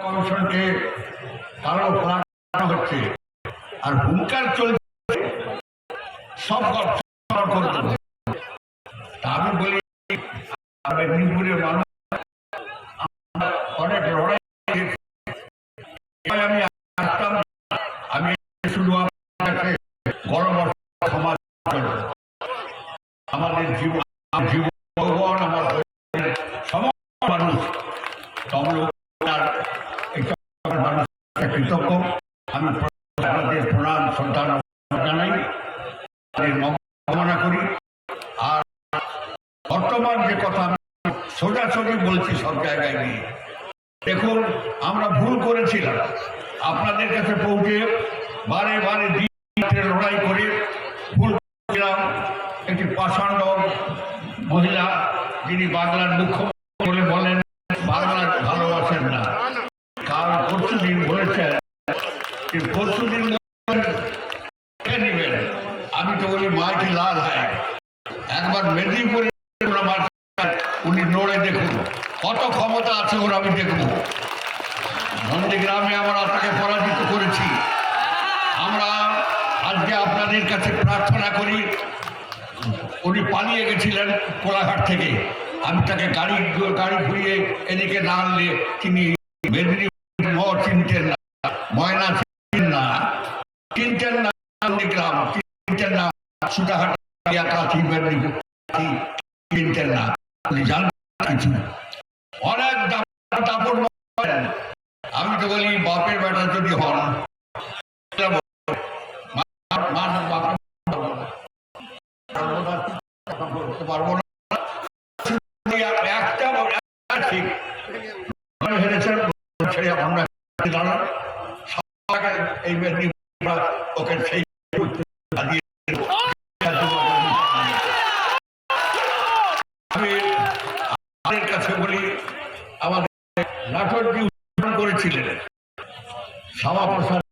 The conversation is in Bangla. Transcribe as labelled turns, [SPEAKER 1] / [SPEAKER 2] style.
[SPEAKER 1] কমিশনকে কারো প্রাণ হচ্ছে আর হুঙ্কার চলছে সব করে দেবো। আমি বলি মেদিনীপুরের মানুষ অনেক লড়াই, আমি আসতাম, আমি শুধু গরম সমাজ আমাদের জীবন আমার সমস্ত মানুষ কৃতজ্ঞ। আমি আপনাদের প্রণাম শ্রদ্ধা জানাই, কামনা করি। আর বর্তমান যে কথা আমি সোজাসুজি বলছি সব জায়গায় গিয়ে, দেখুন আমরা ভুল করেছিলাম, আপনাদের কাছে পৌঁছে বারে বারে লড়াই করে ভুল করেছিলাম। একটি পাষণ্ড মহিলা যিনি বাংলার মুখ্যমন্ত্রী বলেন বাংলা ভালোবাসেন না, কাল পরশুদিন বলেছেন পরশুদিন নেবেন। আমি তো বলি মাটি লাল হয়, একবার মেদিনীপুরে উনি নড়ে দেখুন কত ক্ষমতা আছে ওর, আমি দেখব। নন্দীগ্রামে আমরা তাকে পরাজিত করেছি। আমরা আজকে আপনাদের কাছে প্রার্থনা করি, উনি পালিয়ে গেছিলেন কোলাঘাট থেকে, আমি তাকে গাড়ি ঘুরিয়ে এদিকে না আনলে তিনি মেদিনীপুর চিনতেন না, ময়না চিনতেন না, নন্দীগ্রাম চিনতেন না, সুতাহাট মেদিনীপুর চিনতেন না, উনি জানতেন কিছু অনেক দাপট। আমি তো বলি বাপের বেটা যদি হন পারবো না, ঠিক হেরেছেন আমরা এই মেদিনীপুর ওকে সেই আমি কাছে বলি আমাদের নাটকটি উদ্বোধন করেছিলেন শ্যামাপ্রসাদ